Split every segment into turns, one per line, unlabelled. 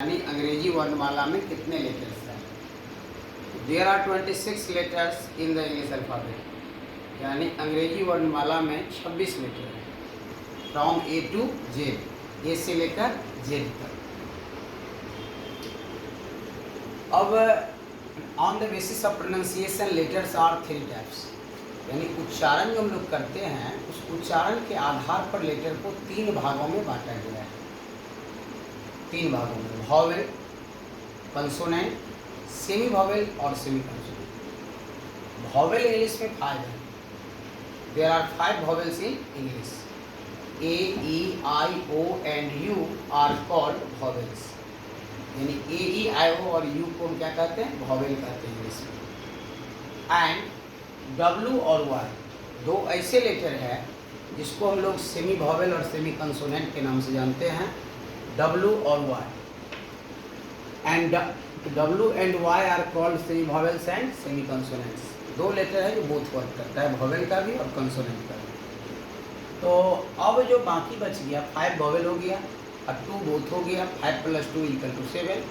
यानी अंग्रेजी वर्णमाला में कितने लेटर्स हैं? There are 26 letters in the English alphabet, यानी अंग्रेजी वर्णमाला में 26 लेटर हैं from A to Z, A से लेकर जेड तक। अब on the basis of pronunciation letters are 3 types, यानी उच्चारण जो हम लोग करते हैं उस उच्चारण के आधार पर लेटर को 3 भागों में बांटा गया है। 3 भागों में, वॉवेल, कंसोनेंट, सेमी वॉवेल और सेमी कंसोनेंट। वॉवेल इंग्लिश में 5 है। There are 5 vowels in English. A, E, I, O and U are called vowels, यानी ए, ई, आई, ओ और यू को हम क्या कहते हैं? वॉवेल कहते हैं इंग्लिश में। एंड डब्ल्यू और वाई, 2 ऐसे लेटर है जिसको हम लोग सेमी वॉवेल और सेमी कंसोनेंट के नाम से जानते हैं, W और Y, and W and Y are called semi vowels and semi consonants। 2 letter है जो बोथ वर्क करता है, वॉवेल का भी और कंसोनेंट का भी। तो अब जो बाकी बच गया 5 वॉवेल हो गया और 2 बोथ हो गया, 5 + 2 = 7,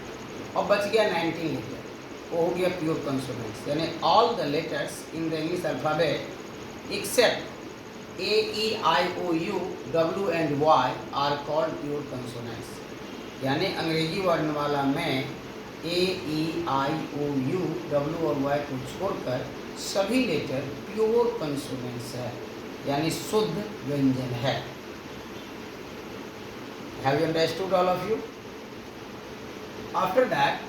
और बच गया 19 लेटर, वो हो गया प्योर कंसोनेंट्स, यानी all the letters in the English alphabet except A, E, I, O, U, W and Y are called pure consonants, यानी अंग्रेजी वर्णमाला में A, E, I, O, U, W और Y को छोड़कर सभी लेटर प्योर कंसोनेंट्स है, यानी शुद्ध व्यंजन है। Have you understood all of you? After that,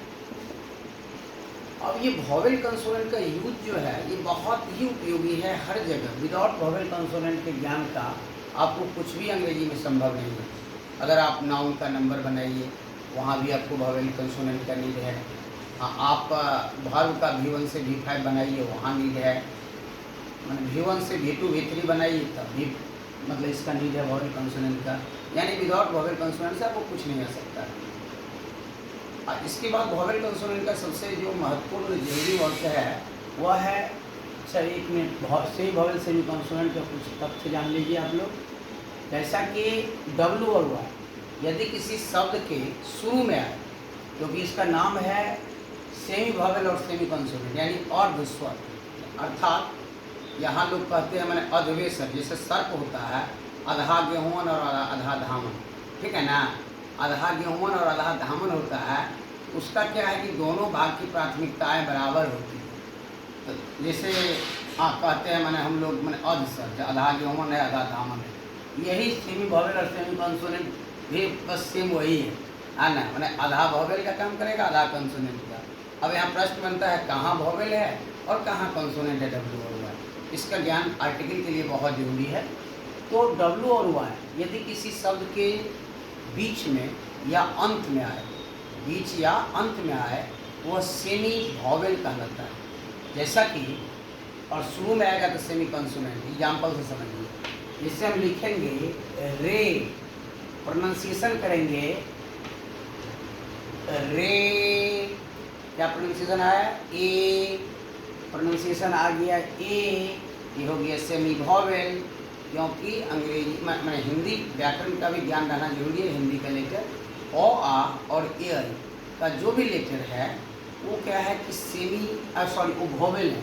अब ये वॉवेल कंसोनेंट का यूज जो है ये बहुत ही उपयोगी है हर जगह। विदाउट वॉवेल कंसोनेंट के ज्ञान का आपको कुछ भी अंग्रेजी में संभव नहीं है। अगर आप नाउन का नंबर बनाइए वहाँ भी आपको वॉवेल कंसोनेंट का नीड है। आप वर्ब का V1 से V5 बनाइए, वहाँ नीड है। मतलब V1 से V2 V3 बनाइए तब भी मतलब इसका नीड है वॉवेल कंसोनेंट का, यानी विदाउट वॉवेल कंसोनेंट से आपको कुछ नहीं आ सकता है। इसके बाद वॉवेल कंसोनेंट का सबसे जो महत्वपूर्ण जरूरी वर्ग है वह है, चलिए एक minute, semi vowel semi consonant का कुछ तथ्य जान लीजिए आप लोग। जैसा कि W और Y यदि किसी शब्द के शुरू में आए, क्योंकि इसका नाम है सेमी वॉवेल और सेमी कंसोनेंट, यानी अर्ध स्वर, अर्थात यहाँ लोग कहते हैं मैंने अधवेशर, जैसे सर्प होता है आधा गेहूं और आधा धामन, ठीक है ना, आधा गेहूं और आधा धामन होता है, उसका क्या है कि दोनों भाग की प्राथमिकताएं बराबर होती हैं। तो जैसे कहते हैं मैंने हम लोग मैंने अधसर, आधा गेहूं है आधा धामन है, यही सेमी वॉवेल और सेमी कंसोनेंट भी बस सेम वही है ना, मैंने आधा वॉवेल का काम करेगा आधा कंसोनेंट का। अब यहाँ प्रश्न बनता है कहाँ वॉवेल है और कहाँ कंसोनेंट है W और Y, इसका ज्ञान आर्टिकल के लिए बहुत जरूरी है। तो W और Y यदि किसी शब्द के बीच में या अंत में आए, बीच या अंत में आए, वह सेमी वॉवेल कहलाता है। जैसा कि और शुरू में आएगा तो सेमी कंसोनेंट। एग्जाम्पल से समझिए, जिससे हम लिखेंगे रे, प्रोनाउंसिएशन करेंगे रे, क्या प्रोनाउंसिएशन आया? ए, प्रोनाउंसिएशन आ गया ए, ये हो गया सेमी वॉवेल, क्योंकि अंग्रेजी मैंने हिंदी व्याकरण का भी ज्ञान रहना जरूरी है। हिंदी का लेटर ओ, आ और ए का जो भी लेटर है वो क्या है कि सेमी वो वॉवेल है,